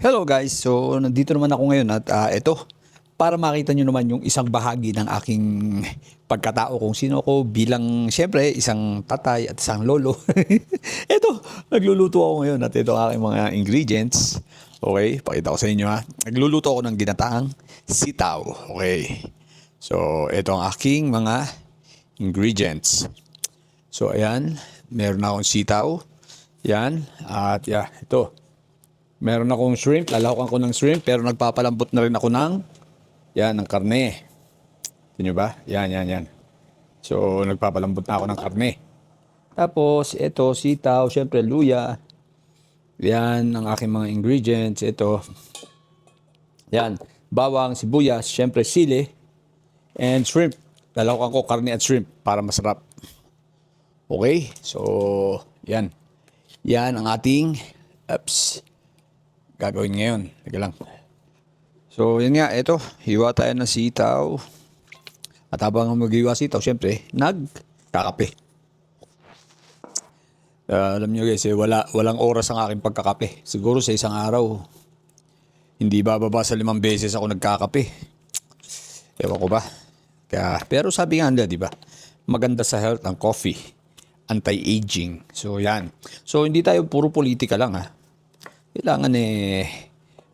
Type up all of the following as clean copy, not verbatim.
Hello guys, so nandito naman ako ngayon at ito, para makita nyo naman yung isang bahagi ng aking pagkatao kung sino ako bilang siyempre isang tatay at isang lolo. Ito, nagluluto ako ngayon at ito ang aking mga ingredients. Okay, pakita ko sa inyo ha. Nagluluto ako ng ginataang sitaw. Okay, so ito ang aking mga ingredients. So ayan, meron akong sitaw. Yan, at ito. Meron akong shrimp, lalahukan ko ng shrimp, pero nagpapalambot na rin ako ng karne. Tingnan nyo ba? Yan. So, nagpapalambot na ako ng karne. Tapos, ito, sitaw, syempre, luya. Yan, ang aking mga ingredients. Ito, yan, bawang, sibuyas, syempre, sili, and shrimp. Lalahukan ko karne at shrimp para masarap. Okay? So, yan. Yan ang ating, gagawin ngayon. Teka lang. So, yun nga, ito. Hiwa tayo ng sitaw. At habang mag-hiwa sitaw, syempre, nagkakape. Alam nyo guys, walang oras ang aking pagkakape. Siguro sa isang araw, hindi bababa sa 5 beses ako nagkakape. Ewan ko ba? Pero sabi nga nila, di ba? Maganda sa health ang coffee. Anti-aging. So, yan. So, hindi tayo puro politika lang ha. Kailangan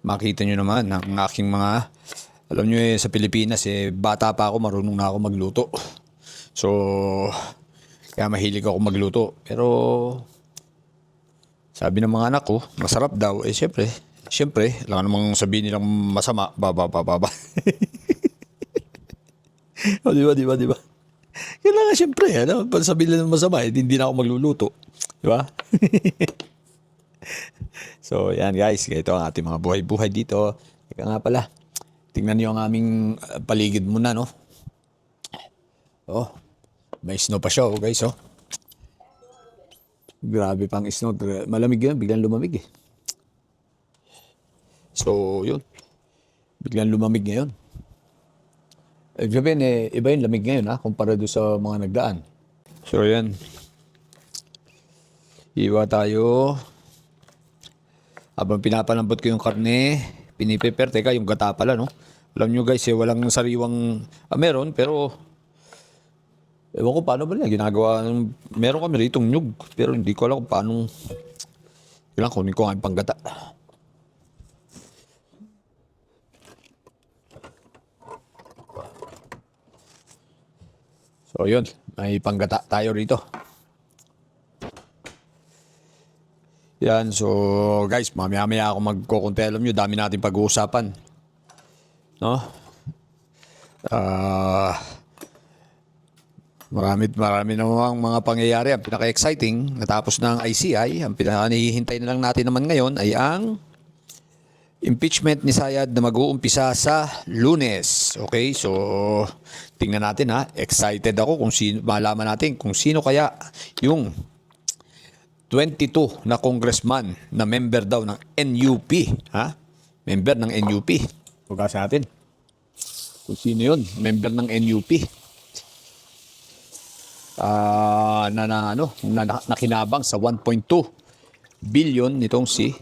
makita nyo naman ang aking mga, alam nyo sa Pilipinas bata pa ako, marunong na ako magluto. So, kaya mahilig ako magluto. Pero, sabi ng mga anak ko, masarap daw. Siyempre, lang namang sabihin nilang masama, baba. O, di ba? Kailangan siyempre, pag sabihin nilang masama, hindi na ako magluluto. Di ba? So, yan guys. Ito ang ating mga buhay-buhay dito. Teka nga pala. Tingnan niyo ang aming paligid muna, no? Oh, may snow pa siya, guys, oh. Grabe pang snow. Malamig yun. Biglang lumamig, eh. So, yun. Biglang lumamig ngayon. Ibig sabihin, iba yung lamig ngayon, ha? Kumpara doon sa mga nagdaan. So, yan. Iwa tayo. Habang pinapalambot ko yung karne, piniprepare. Teka, yung gata pala, no? Alam nyo guys, walang sariwang, meron, pero ewan ko paano ba nila ginagawa. Meron kami ritong nyug, pero hindi ko alam kung paano. Kailangan kunin ko nga yung panggata. So yun, may panggata tayo rito. Yan, so guys, mamaya ako magkukunti. Alam nyo, dami natin pag-uusapan. No? Marami namang mga pangyayari. Ang pinaka-exciting, natapos na ang ICI. Ang pinaka-nahihintay na lang natin naman ngayon ay ang impeachment ni Sayad na mag-uumpisa sa Lunes. Okay, so tingnan natin ha. Excited ako kung sino, malaman natin kung sino kaya yung 22 na congressman na member daw ng NUP. Ha? Member ng NUP. Huwag sa atin. Kung sino yun? Member ng NUP. Nakinabang sa 1.2 billion nitong si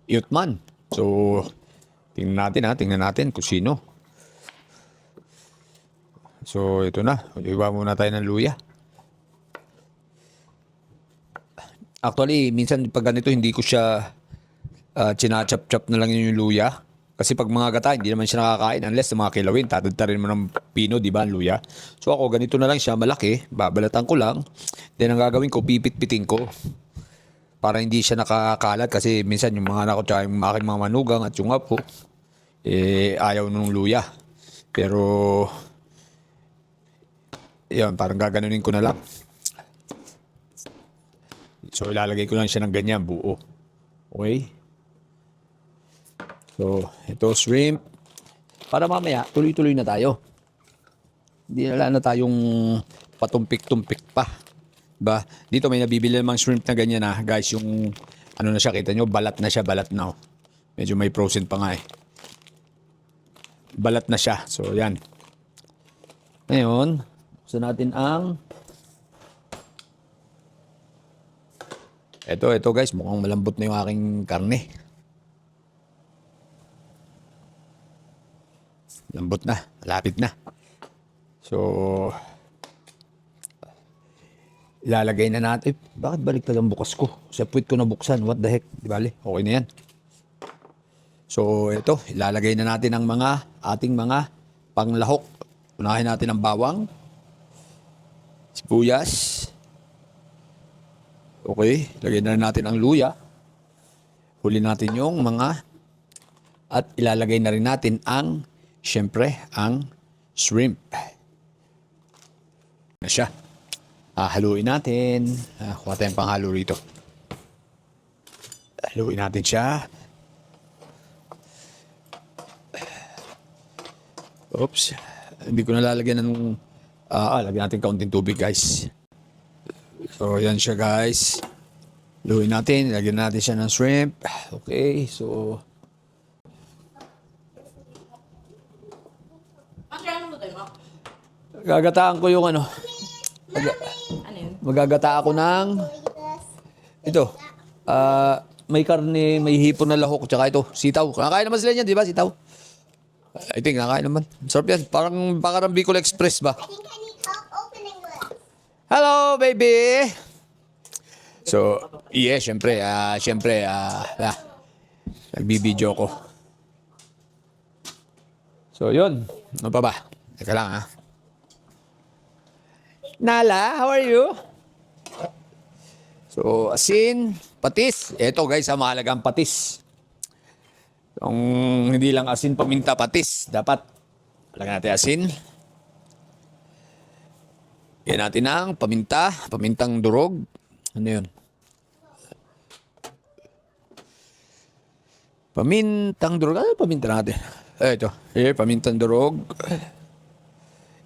Yutman. So, tingnan natin kung sino. So, ito na. Iba muna tayo ng luya. Actually, minsan pag ganito, hindi ko siya chinachap-chap na lang yung luya. Kasi pag mga gata, hindi naman siya nakakain unless sa mga kilawin. Tatadtarin mo ng pino, di ba, luya. So ako, ganito na lang siya, malaki. Babalatan ko lang. Then ang gagawin ko, pipit-pitin ko. Para hindi siya nakakalat. Kasi minsan yung mga anak ko, tsaka yung aking mga manugang at yung apo, ayaw nung luya. Pero, yun, parang gaganunin ko na lang. So, ilalagay ko lang siya ng ganyan, buo. Okay? So, ito shrimp. Para mamaya, tuloy-tuloy na tayo. Hindi na tayong patumpik-tumpik pa. Diba? Dito may nabibili namang shrimp na ganyan na. Guys, yung ano na siya, kita nyo, balat na siya, balat na. Oh. Medyo may frozen pa nga eh. Balat na siya. So, yan. Ngayon, buksan natin ang ito guys, mukhang malambot na yung aking karne. Lambot na. Malapit na. So, ilalagay na natin. Bakit baliktad ang bukas ko? Sa puwit ko na buksan. What the heck? Di bale? Okay na yan. So, ito. Ilalagay na natin ang ating mga panglahok. Unahin natin ang bawang. Sibuyas. Okay. Lagyan na natin ang luya. Huli natin yung at ilalagay na rin natin syempre, ang shrimp. Na siya. Haluin natin. Kuha tayong panghalo rito. Haluin natin siya. Oops. Hindi ko nalalagyan ng... lagyan natin kaunting tubig, guys. So, yan siya, guys. Haluin natin. Lagyan natin siya ng shrimp. Okay, so... Gagataan ko yung ano yun? Magagata ako ng ito. May karne, may hipon na lahok, tsaka ito, sitaw. Nakakain naman sila niyan, di ba? Sitaw. I think nakakain naman. Sarap yan. Parang Bicol Express ba? Hello, baby! So, yeah, syempre, nagbibideo ko. So, yun. Ano pa ba? Teka lang, ha? Nala, how are you? So, asin, patis. Ito guys, mahalagang patis. Kung hindi lang asin, paminta, patis. Dapat, lagyan natin asin. Yan natin ang pamintang durog. Ano yun? Pamintang durog. Ano paminta natin? Ito. Here, pamintang durog.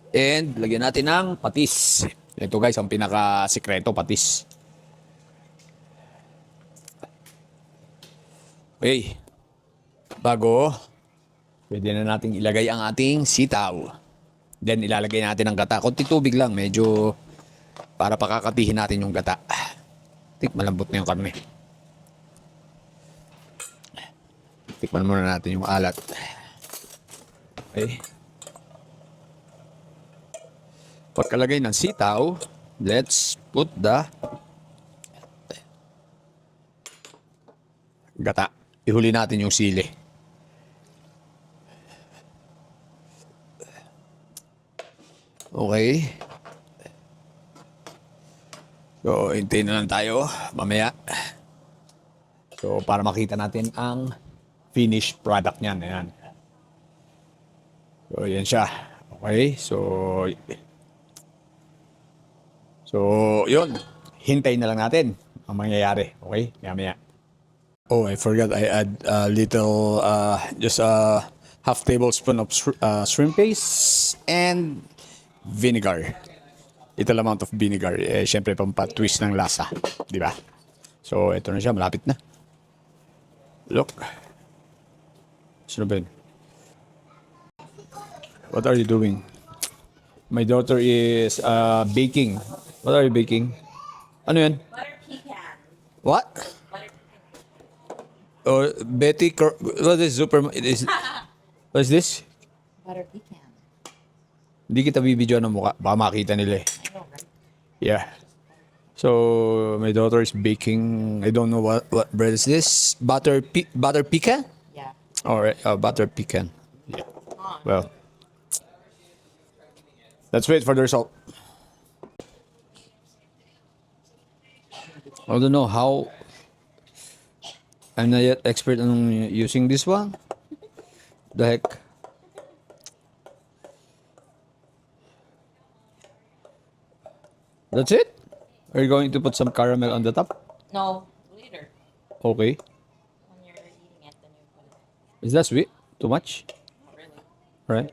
And lagyan natin ng patis. Ito guys, ang pinaka-sikreto, patis. Okay. Bago, pwede na natin ilagay ang ating sitaw. Then ilalagay natin ang gata. Kunti tubig lang, medyo para pakakatihin natin yung gata. Malambot na yung karne. Tikman muna natin yung alat. Okay. Pagkalagay ng sitaw, let's put the gata. Ihuli natin yung sili. Okay. So, hintayin na lang tayo mamaya. So, para makita natin ang finished product niyan. Ayan. So, yan siya. Okay. So, yun. Hintayin na lang natin ang mangyayari. Okay? Maya-maya. Oh, I forgot. I add a little, just a half tablespoon of shrimp paste and vinegar. Little amount of vinegar. Siyempre, pampatwist ng lasa. Di ba? So, ito na siya. Malapit na. Look. Sino ba yun? What are you doing? My daughter is baking. What are you baking? Ano yan? Butter pecan. What? Butter pecan. Oh, Betty, what is what is this? Butter pecan. Hindi kita bibidyo ng mukha. Baka makita nila eh. I know, right? Yeah. So, my daughter is baking, I don't know what bread is this? Butter pecan? Yeah. Alright, butter pecan. Yeah. Come on. Well, let's wait for the result. I don't know how. I'm not yet expert on using this one. The heck? That's it? Are you going to put some caramel on the top? No, later. Okay. When you're eating it, then you put it. Is that sweet? Too much? Not really. Right?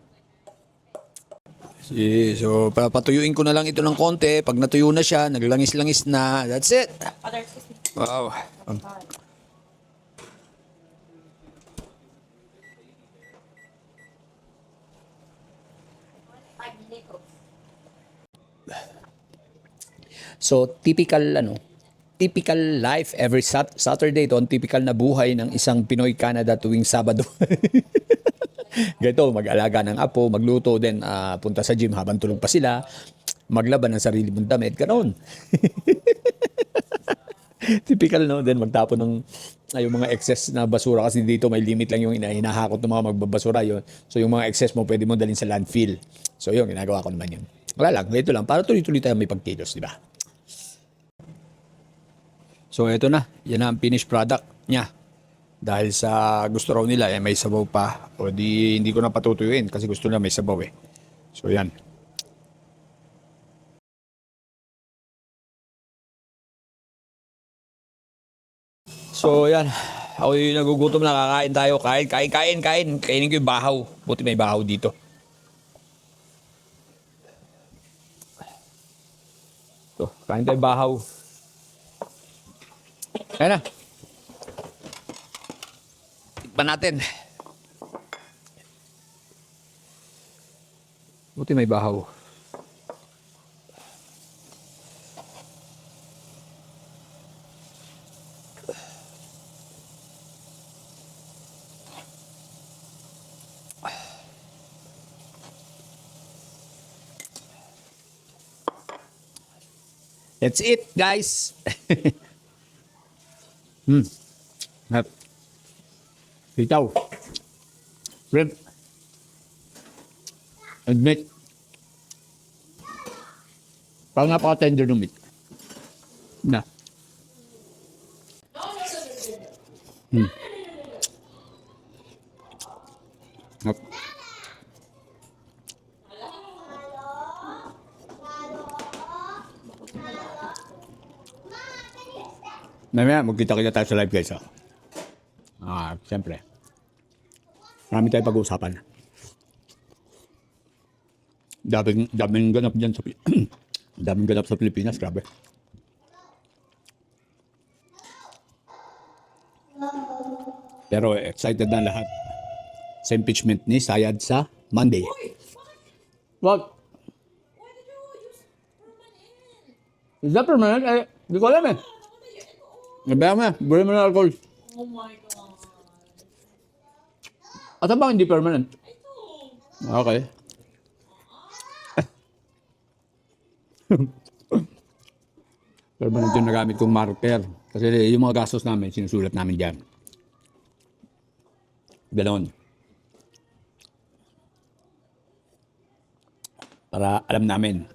So, papatuyuin ko na lang ito ng konti. Pag natuyo na siya, naglangis-langis na. That's it. Father, excuse me. Wow. God. So, typical life every Saturday ito, ang typical na buhay ng isang Pinoy Canada tuwing Sabado. Ganito, mag-alaga ng apo, magluto din, punta sa gym habang tulog pa sila, maglaban ng sarili mong damit, ganoon. Typical, no? Then magtapon ng yung mga excess na basura kasi dito may limit lang yung hinahakot ng mga magbabasura yon. So yung mga excess mo pwede mo dalhin sa landfill. So yun, ginagawa ko naman yun. Wala lang, ito lang, para tuloy-tuloy tayo may pagkilos, di ba? So ito na, yan na ang finished product niya. Dahil sa gusto raw nila, may sabaw pa. O di, hindi ko na patutuyuin kasi gusto nila may sabaw eh. So yan. So yan, ako yung nagugutom na, kakain tayo. Kain. Kainin ko yung bahaw. Buti may bahaw dito. So, kain tayo bahaw. Ayan na. Tikman natin. Buti may bahaw. That's it, guys. Hap. Sitaw. Shrimp. And meat. Parang napaka-tender ng meat. Na. Hap. Mamaya, magkita-kita tayo sa live, guys. Siyempre. Marami tayong pag-uusapan. Daming ganap dyan sa daming ganap sa Pilipinas, grabe. Pero excited na lahat sa impeachment ni Sayad sa Monday. What? Why did you use permanent? Is that permanent? Hindi ko alam eh. Nabaya mo, buli mo na alcohol. Oh my god. At ang bang hindi permanent? Ito. Okay. Permanent yung nagamit kong marker. Kasi yung mga gastos namin, sinusulat namin dyan. Ganon. Para alam namin.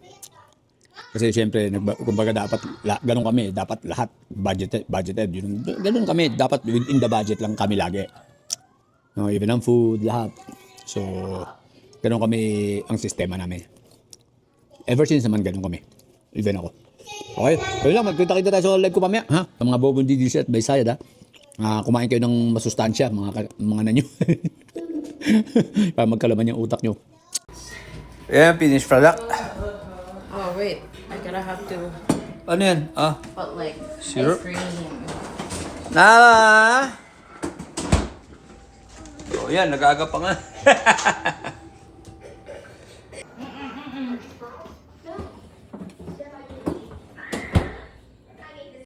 Kasi siyempre, kumbaga dapat, ganun kami, dapat lahat budgeted. Ganun kami, dapat within the budget lang kami lagi. No, even ang food, lahat. So, ganun kami ang sistema namin. Ever since naman ganun kami. Even ako. Okay, kaya lang, magkita-kita tayo sa live ko mamaya. Ha? Sa mga Burgundy dessert by Sayad, ha? Kumain kayo ng masustansya, mga nanyo. Para magkalaman yung utak nyo. Yeah, finished product. Oh wait, I gotta have to Ano yan? put like Syrup? ice cream. Nala! So, yan, nag-aga pa nga.